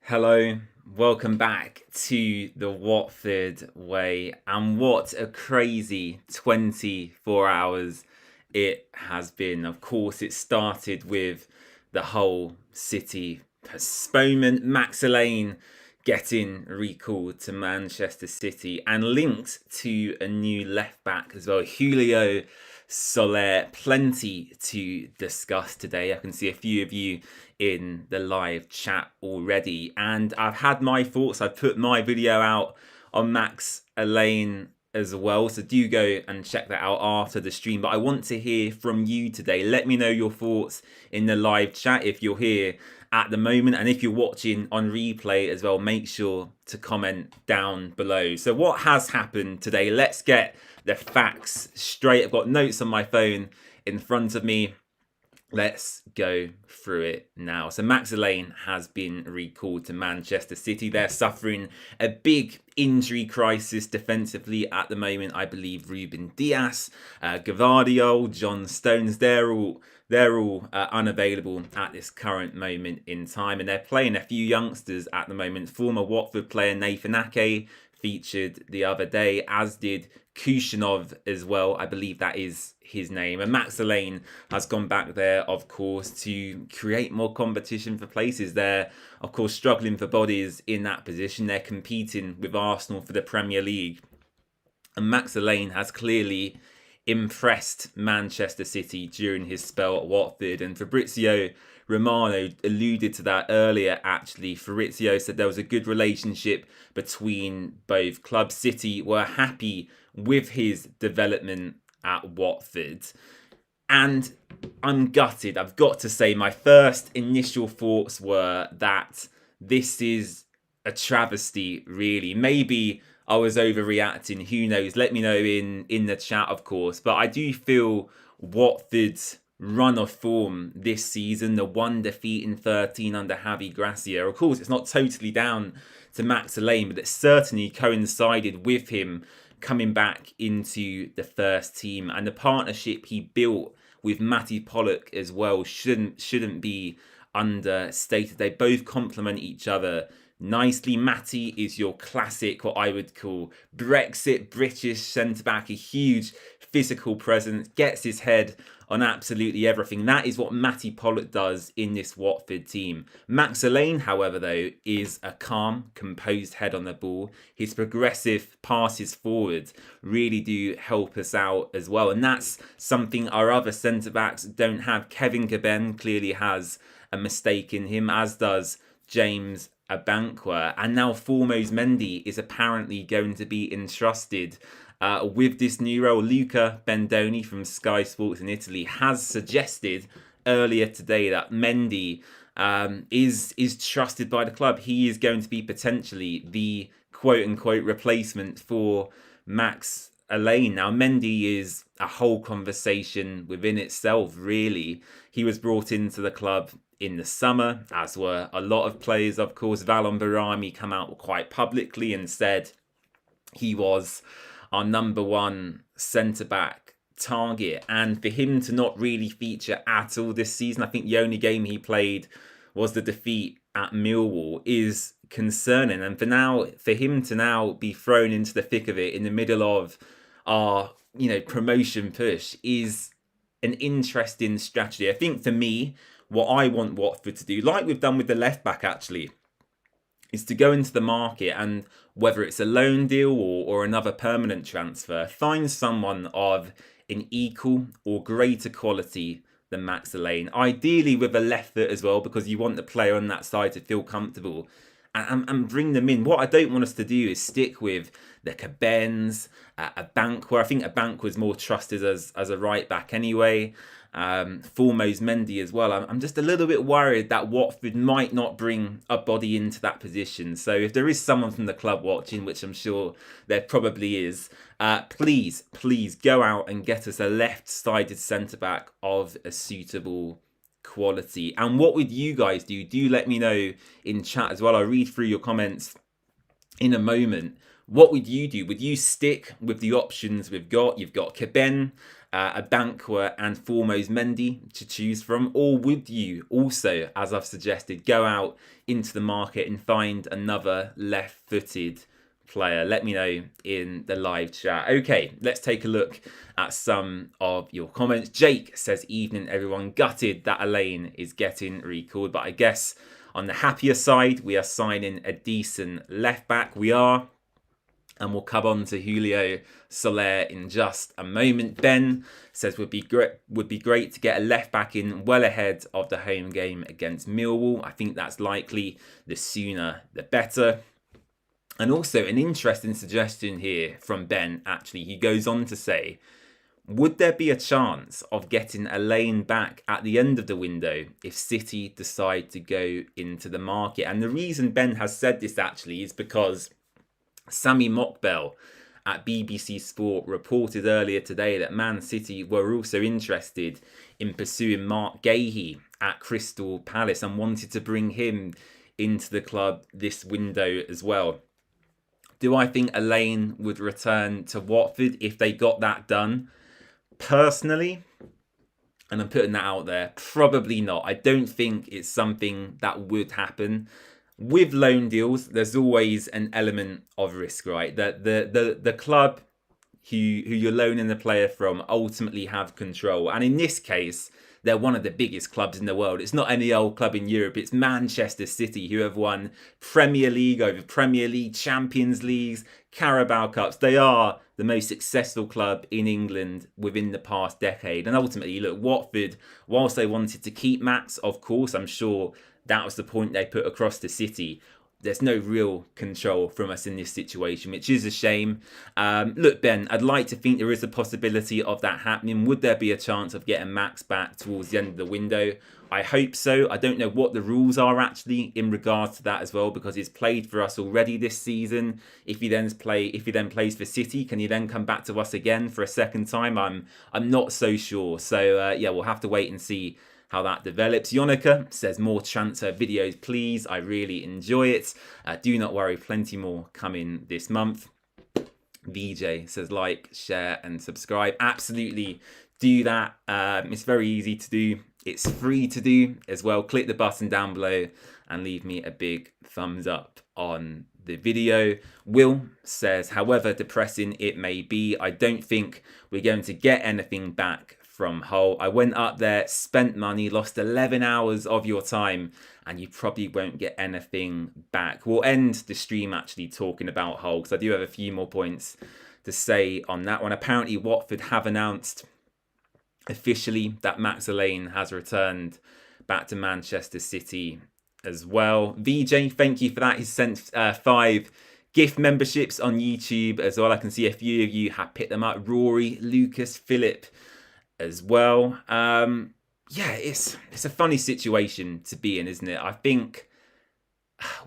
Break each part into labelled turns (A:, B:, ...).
A: Hello, welcome back to the Watford Way, and what a crazy 24 hours it has been. Of course, it started with the whole City postponement, Max Alleyne getting recalled to Manchester City, and linked to a new left back as well, Julio Soler. Plenty to discuss today. I can see a few of you in the live chat already, and I've had my thoughts. I've put my video out on Max Alleyne as well, so do go and check that out after the stream. But I want to hear from you today. Let me know your thoughts in the live chat if you're here at the moment, and if you're watching on replay as well, make sure to comment down below. So what has happened today? Let's get the facts straight. I've got notes on my phone in front of me. Let's go through it now. So Max Alleyne has been recalled to Manchester City. They're suffering a big injury crisis defensively at the moment. I believe Ruben Dias, Gvardiol, John Stones, they're all unavailable at this current moment in time. And they're playing a few youngsters at the moment. Former Watford player Nathan Ake featured the other day, as did Kushinov as well. I believe that is his name. And Max Alleyne has gone back there, of course, to create more competition for places. They're, of course, struggling for bodies in that position. They're competing with Arsenal for the Premier League. And Max Alleyne has clearly impressed Manchester City during his spell at Watford. And Fabrizio Romano alluded to that earlier, actually. Fabrizio said there was a good relationship between both clubs. City were happy with his development at Watford. And I'm gutted. I've got to say, my first initial thoughts were that this is a travesty, really. Maybe I was overreacting. Who knows? Let me know in the chat, of course. But I do feel Watford's run of form this season, the one defeat in 13 under Javi Gracia. Of course, it's not totally down to Max Alleyne, but it certainly coincided with him coming back into the first team, and the partnership he built with Matty Pollock as well shouldn't be understated. They both complement each other nicely. Matty is your classic, what I would call Brexit British centre-back, a huge physical presence, gets his head on absolutely everything. That is what Matty Pollock does in this Watford team. Max Alleyne, however, though, is a calm, composed head on the ball. His progressive passes forward really do help us out as well. And that's something our other centre-backs don't have. Kevin Caben clearly has a mistake in him, as does James Abankwah. And now Formose Mendy is apparently going to be entrusted with this new role. Luca Bendoni from Sky Sports in Italy has suggested earlier today that Mendy is trusted by the club. He is going to be potentially the quote-unquote replacement for Max Alleyne. Now, Mendy is a whole conversation within itself, really. He was brought into the club in the summer, as were a lot of players, of course. Valon Barami come out quite publicly and said he was our number one centre-back target. And for him to not really feature at all this season, I think the only game he played was the defeat at Millwall, is concerning. And for him to now be thrown into the thick of it in the middle of our, promotion push is an interesting strategy. I think for me, what I want Watford to do, like we've done with the left back actually, is to go into the market and, whether it's a loan deal or another permanent transfer, find someone of an equal or greater quality than Max Alleyne. Ideally with a left foot as well, because you want the player on that side to feel comfortable and bring them in. What I don't want us to do is stick with the Cabens, Abankwah. I think Abankwah is more trusted as a right back anyway. Formose Mendy as well. I'm just a little bit worried that Watford might not bring a body into that position. So if there is someone from the club watching, which I'm sure there probably is, please go out and get us a left-sided centre-back of a suitable quality. And what would you guys do? Do let me know in chat as well. I'll read through your comments in a moment. What would you do? Would you stick with the options we've got? You've got Caben, a Banquer and Foremost Mendy to choose from? Or would you also, as I've suggested, go out into the market and find another left-footed player? Let me know in the live chat. Okay, let's take a look at some of your comments. Jake says, evening everyone, gutted that Allyene is getting recalled, but I guess on the happier side, we are signing a decent left back. We are. And we'll come on to Julio Soler in just a moment. Ben says would be great to get a left back in well ahead of the home game against Millwall. I think that's likely. The sooner the better. And also an interesting suggestion here from Ben, actually. He goes on to say, would there be a chance of getting Allyene back at the end of the window if City decide to go into the market? And the reason Ben has said this actually is because Sami Mokbel at BBC Sport reported earlier today that Man City were also interested in pursuing Mark Gahey at Crystal Palace and wanted to bring him into the club this window as well. Do I think Allyene would return to Watford if they got that done? Personally, and I'm putting that out there, probably not. I don't think it's something that would happen. With loan deals, there's always an element of risk, right? That the club who you're loaning the player from ultimately have control. And in this case, they're one of the biggest clubs in the world. It's not any old club in Europe. It's Manchester City, who have won Premier League over Premier League, Champions Leagues, Carabao Cups. They are the most successful club in England within the past decade. And ultimately, look, Watford, whilst they wanted to keep Max, of course, I'm sure that was the point they put across the City. There's no real control from us in this situation, which is a shame. Look, Ben, I'd like to think there is a possibility of that happening. Would there be a chance of getting Max back towards the end of the window? I hope so. I don't know what the rules are actually in regards to that as well, because he's played for us already this season. If he then plays for City, can he then come back to us again for a second time? I'm not so sure. So yeah, we'll have to wait and see how that develops. Yonica says, more transfer videos, please. I really enjoy it. Do not worry, plenty more coming this month. VJ says, like, share, and subscribe. Absolutely do that. It's very easy to do. It's free to do as well. Click the button down below and leave me a big thumbs up on the video. Will says, however depressing it may be, I don't think we're going to get anything back from Hull. I went up there, spent money, lost 11 hours of your time, and you probably won't get anything back. We'll end the stream actually talking about Hull, because I do have a few more points to say on that one. Apparently, Watford have announced officially that Max Alleyne has returned back to Manchester City as well. VJ, thank you for that. He's sent 5 gift memberships on YouTube as well. I can see a few of you have picked them up. Rory, Lucas, Philip as well. Yeah, it's a funny situation to be in, isn't it? I think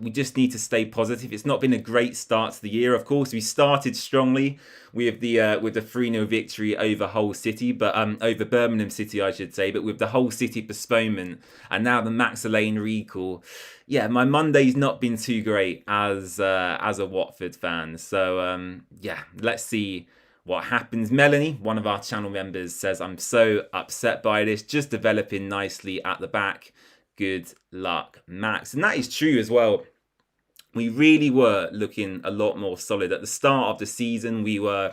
A: we just need to stay positive. It's not been a great start to the year. Of course, we started strongly with the 3-0 victory over Hull City, but over Birmingham City, I should say. But with the Hull City postponement and now the Max Alleyne recall, yeah, my Monday's not been too great as a Watford fan. So yeah, let's see what happens. Melanie, one of our channel members, says, I'm so upset by this. Just developing nicely at the back. Good luck, Max. And that is true as well. We really were looking a lot more solid. At the start of the season, we were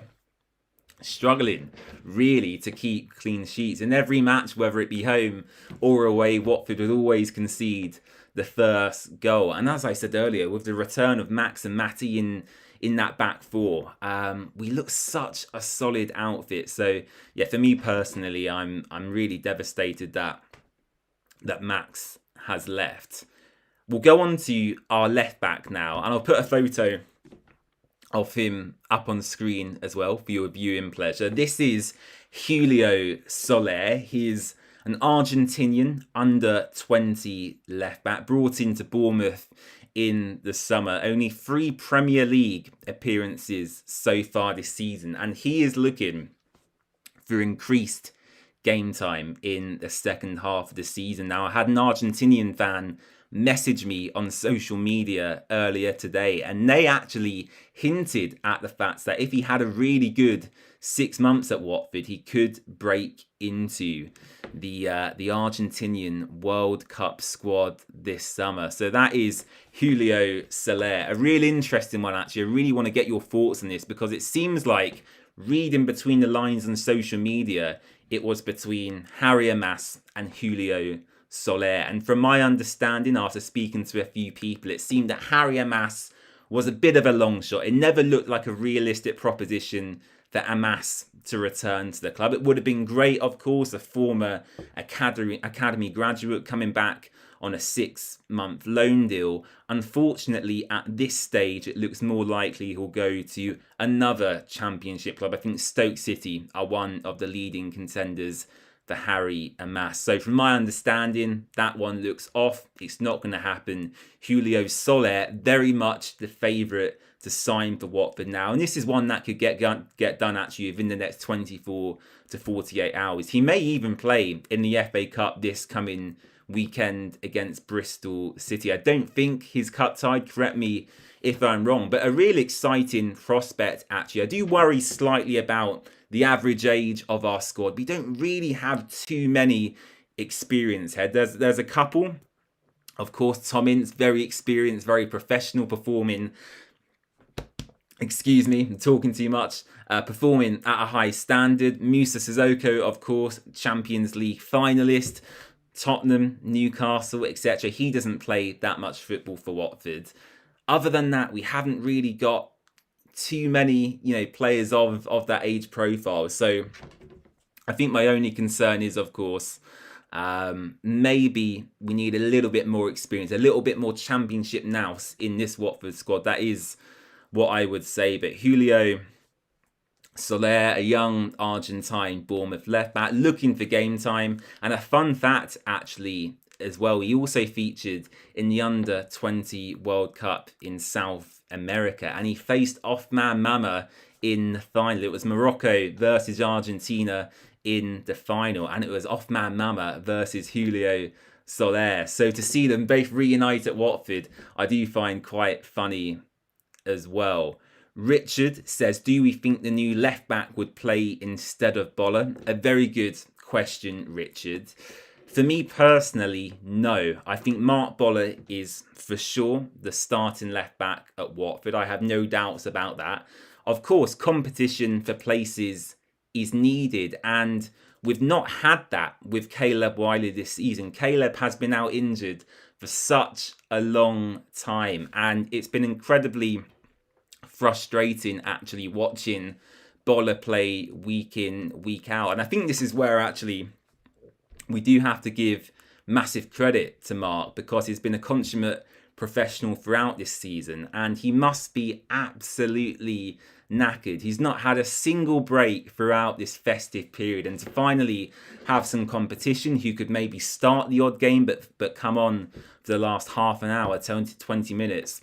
A: struggling really to keep clean sheets. In every match, whether it be home or away, Watford would always concede the first goal. And as I said earlier, with the return of Max and Matty in that back four, we look such a solid outfit. So yeah, for me personally, I'm really devastated that Max has left. We'll go on to our left back now, and I'll put a photo of him up on screen as well for your viewing pleasure. This is Julio Soler. He's an Argentinian under 20 left back, brought into Bournemouth in the summer. Only 3 Premier League appearances so far this season, and he is looking for increased game time in the second half of the season. Now, I had an Argentinian fan message me on social media earlier today, and they actually hinted at the fact that if he had a really good 6 months at Watford, he could break into the Argentinian World Cup squad this summer. So that is Julio Soler, a real interesting one actually. I really want to get your thoughts on this, because it seems like, reading between the lines on social media, it was between Harry Amas and Julio Soler. And from my understanding, after speaking to a few people, it seemed that Harry Amas was a bit of a long shot. It never looked like a realistic proposition for Amas to return to the club. It would have been great, of course, a former academy graduate coming back on a 6-month loan deal. Unfortunately, at this stage, it looks more likely he'll go to another Championship club. I think Stoke City are one of the leading contenders for Harry Amas. So from my understanding, that one looks off. It's not going to happen. Julio Soler, very much the favourite to sign for Watford now. And this is one that could get done actually within the next 24 to 48 hours. He may even play in the FA Cup this coming weekend against Bristol City. I don't think he's cut tied, correct me if I'm wrong, but a real exciting prospect actually. I do worry slightly about the average age of our squad. We don't really have too many experienced heads. There's a couple. Of course, Tom Ince, very experienced, very professional, performing, excuse me, I'm talking too much, performing at a high standard. Musa Sissoko, of course, Champions League finalist. Tottenham, Newcastle, etc. He doesn't play that much football for Watford. Other than that, we haven't really got too many, players of that age profile. So I think my only concern is, of course, maybe we need a little bit more experience, a little bit more Championship nous in this Watford squad. That is what I would say. But Julio Soler, a young Argentine Bournemouth left back, looking for game time. And a fun fact, actually, as well, he also featured in the Under-20 World Cup in South America. And he faced Othman Mama in the final. It was Morocco versus Argentina in the final. And it was Othman Mama versus Julio Soler. So to see them both reunite at Watford, I do find quite funny as well. Richard says, do we think the new left back would play instead of Boller? A very good question, Richard. For me personally, no. I think Mark Boller is for sure the starting left back at Watford. I have no doubts about that. Of course, competition for places is needed, and we've not had that with Caleb Wiley this season. Caleb has been out injured for such a long time, and it's been incredibly frustrating actually watching Boller play week in, week out. And I think this is where actually we do have to give massive credit to Mark, because he's been a consummate professional throughout this season, and he must be absolutely knackered. He's not had a single break throughout this festive period, and to finally have some competition who could maybe start the odd game but come on for the last half an hour, 20 minutes,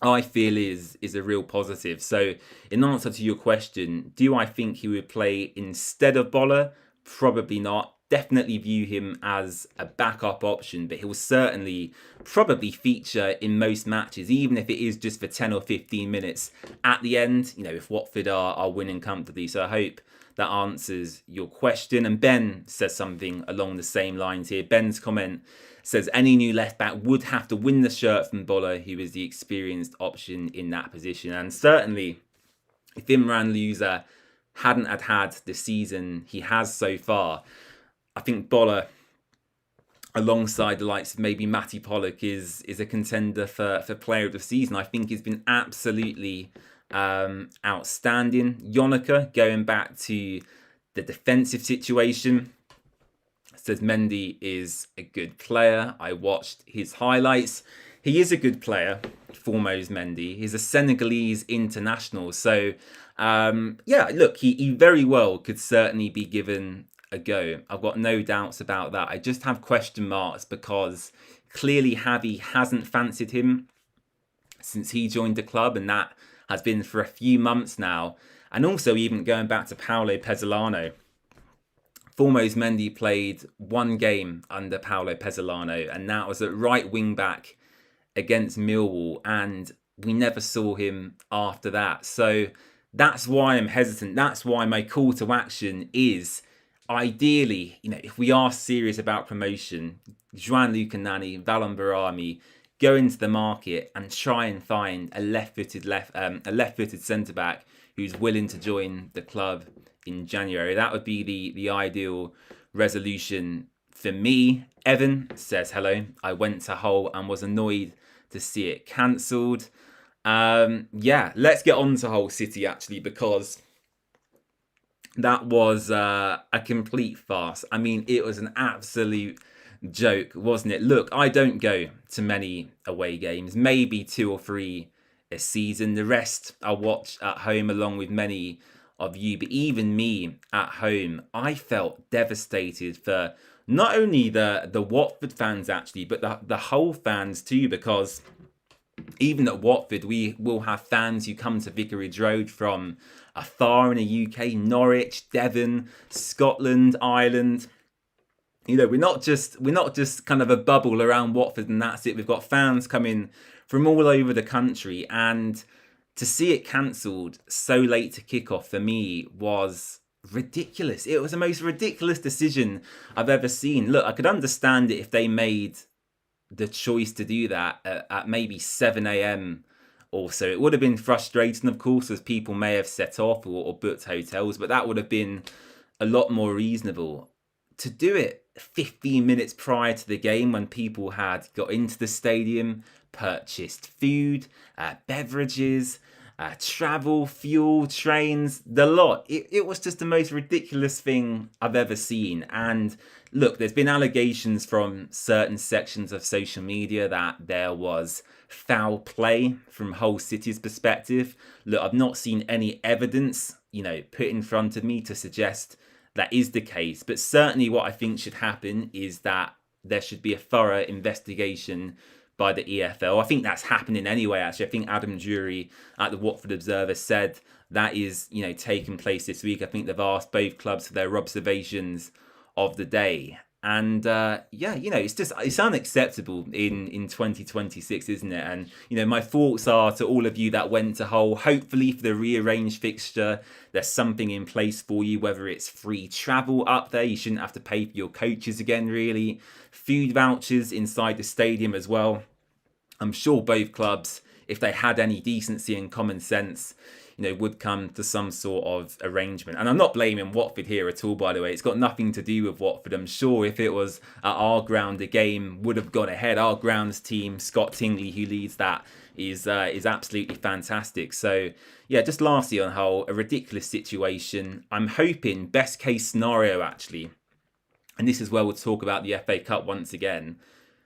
A: I feel is a real positive. So in answer to your question, do I think he would play instead of Boller? Probably not. Definitely view him as a backup option, but he'll certainly probably feature in most matches, even if it is just for 10 or 15 minutes at the end, if Watford are winning comfortably. So I hope that answers your question. And Ben says something along the same lines here. Ben's comment says any new left back would have to win the shirt from Boller, who is the experienced option in that position. And certainly, if Imran Louza hadn't had the season he has so far, I think Boller, alongside the likes of maybe Matty Pollock, is a contender for player of the season. I think he's been absolutely outstanding. Yonica, going back to the defensive situation, says Mendy is a good player. I watched his highlights. He is a good player, foremost Mendy. He's a Senegalese international. So, look, he very well could certainly be given a go. I've got no doubts about that. I just have question marks because clearly Javi hasn't fancied him since he joined the club, and that has been for a few months now. And also even going back to Paolo Pezzolano, Foremost Mendy played one game under Paolo Pezzolano, and that was at right wing back against Millwall, and we never saw him after that. So that's why I'm hesitant. That's why my call to action is, ideally, if we are serious about promotion, Gianluca Nani, Valon Barami, go into the market and try and find a left-footed centre back who's willing to join the club in January. That would be the ideal resolution for me. Evan says hello. I went to Hull and was annoyed to see it cancelled. Let's get on to Hull City actually, because that was a complete farce. I mean, it was an absolute joke, wasn't it? Look, I don't go to many away games, maybe 2 or 3 a season. The rest I watch at home along with many of you, but even me at home, I felt devastated for not only the Watford fans actually, but the Hull fans too, because even at Watford, we will have fans who come to Vicarage Road from afar in the UK, Norwich, Devon, Scotland, Ireland. We're not just kind of a bubble around Watford and that's it. We've got fans coming from all over the country, and to see it cancelled so late to kick off for me was ridiculous. It was the most ridiculous decision I've ever seen. Look, I could understand it if they made the choice to do that at maybe 7 a.m. or so. It would have been frustrating, of course, as people may have set off or booked hotels, but that would have been a lot more reasonable. To do it 15 minutes prior to the game, when people had got into the stadium, purchased food, beverages, travel, fuel, trains, the lot. It was just the most ridiculous thing I've ever seen. And look, there's been allegations from certain sections of social media that there was foul play from Hull City's perspective. Look, I've not seen any evidence, put in front of me to suggest that is the case. But certainly what I think should happen is that there should be a thorough investigation by the EFL. I think that's happening anyway, actually. I think Adam Drury at the Watford Observer said that is, taking place this week. I think they've asked both clubs for their observations of the day. And it's unacceptable in 2026, isn't it? And, my thoughts are to all of you that went to Hull. Hopefully for the rearranged fixture, there's something in place for you, whether it's free travel up there. You shouldn't have to pay for your coaches again, really. Food vouchers inside the stadium as well. I'm sure both clubs, if they had any decency and common sense, would come to some sort of arrangement. And I'm not blaming Watford here at all, by the way. It's got nothing to do with Watford. I'm sure if it was at our ground, the game would have gone ahead. Our grounds team, Scott Tingley, who leads that, is absolutely fantastic. So, just lastly on Hull, a ridiculous situation. I'm hoping, best case scenario actually, and this is where we'll talk about the FA Cup once again.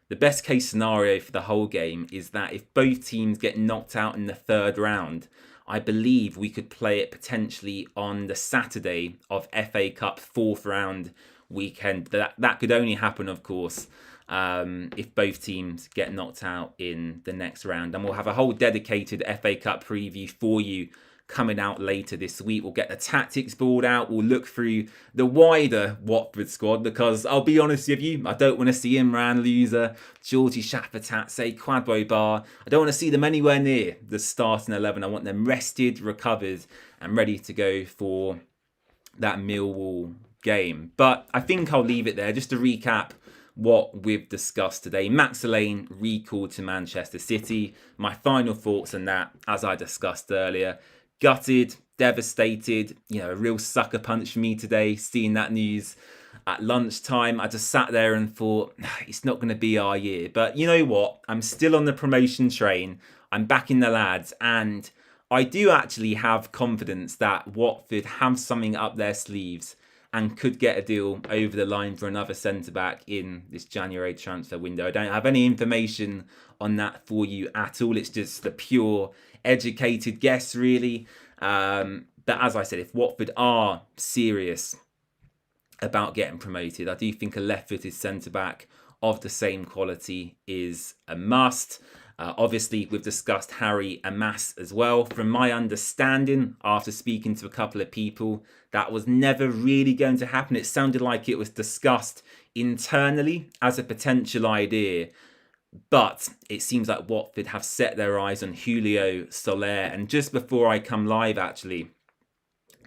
A: The best case scenario for the whole game is that if both teams get knocked out in the 3rd round, I believe we could play it potentially on the Saturday of FA Cup 4th round weekend. That could only happen, of course, if both teams get knocked out in the next round. And we'll have a whole dedicated FA Cup preview for you coming out later this week. We'll get the tactics board out. We'll look through the wider Watford squad, because I'll be honest with you, I don't want to see Imran Loser, Georgie Shafatatse, Kwadwo Bar. I don't want to see them anywhere near the starting 11. I want them rested, recovered, and ready to go for that Millwall game. But I think I'll leave it there. Just to recap what we've discussed today. Max Alleyne recalled to Manchester City. My final thoughts on that, as I discussed earlier. Gutted, devastated, a real sucker punch for me today, seeing that news at lunchtime. I just sat there and thought, it's not going to be our year. But you know what? I'm still on the promotion train. I'm backing the lads. And I do actually have confidence that Watford have something up their sleeves and could get a deal over the line for another centre-back in this January transfer window. I don't have any information on that for you at all. It's just the pure educated guess, really. But as I said, if Watford are serious about getting promoted, I do think a left-footed centre-back of the same quality is a must. Obviously, we've discussed Harry and Max as well. From my understanding, after speaking to a couple of people, that was never really going to happen. It sounded like it was discussed internally as a potential idea. But it seems like Watford have set their eyes on Julio Soler. And just before I come live, actually,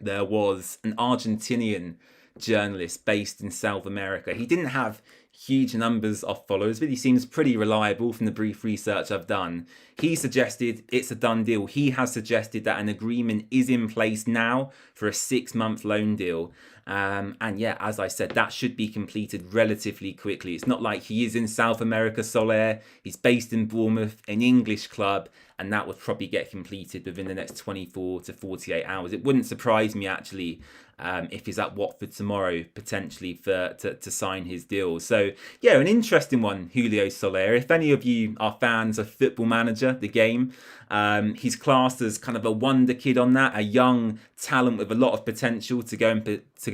A: there was an Argentinian journalist based in South America. He didn't have huge numbers of followers, but he seems pretty reliable from the brief research I've done. He suggested it's a done deal. He has suggested that an agreement is in place now for a 6-month loan deal. And yeah, as I said, that should be completed relatively quickly. It's not like he is in South America, Soler. He's based in Bournemouth, an English club, and that would probably get completed within the next 24 to 48 hours. It wouldn't surprise me, actually, if he's at Watford tomorrow, potentially to sign his deal. So, yeah, an interesting one, Julio Soler. If any of you are fans of Football Manager, the game, he's classed as kind of a wonder kid on that, a young talent with a lot of potential to go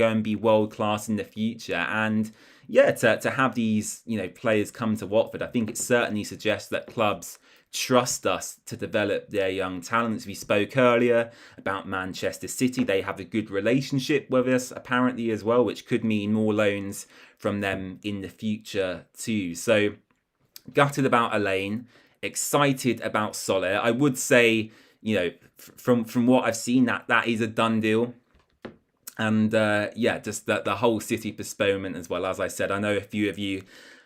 A: and be world class in the future. And yeah, to have these players come to Watford, I think it certainly suggests that clubs trust us to develop their young talents. We spoke earlier about Manchester City. They have a good relationship with us apparently as well, which could mean more loans from them in the future too. So gutted about Allyene, excited about Soler. I would say, from what I've seen, that is a done deal. And yeah, just the whole City postponement as well. As I said, I know a few of you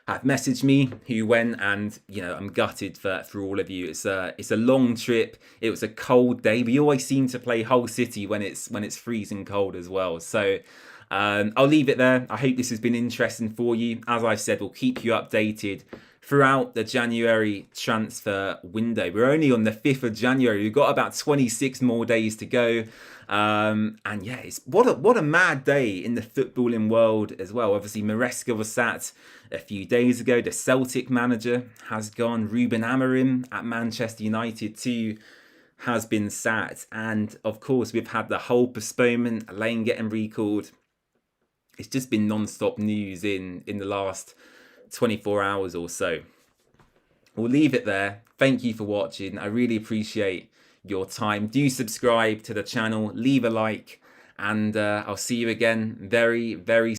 A: have messaged me who went, and I'm gutted for all of you. It's a long trip. It was a cold day. We always seem to play Hull City when it's freezing cold as well. So I'll leave it there. I hope this has been interesting for you. As I said, we'll keep you updated throughout the January transfer window. We're only on the 5th of January. We've got about 26 more days to go. And yeah, it's what a mad day in the footballing world as well. Obviously, Maresca was sacked a few days ago. The Celtic manager has gone. Ruben Amorim at Manchester United too has been sacked. And of course, we've had the whole postponement, Allyene getting recalled. It's just been non-stop news in the last 24 hours or so. We'll leave it there. Thank you for watching. I really appreciate your time. Do subscribe to the channel, leave a like, and I'll see you again very, very soon.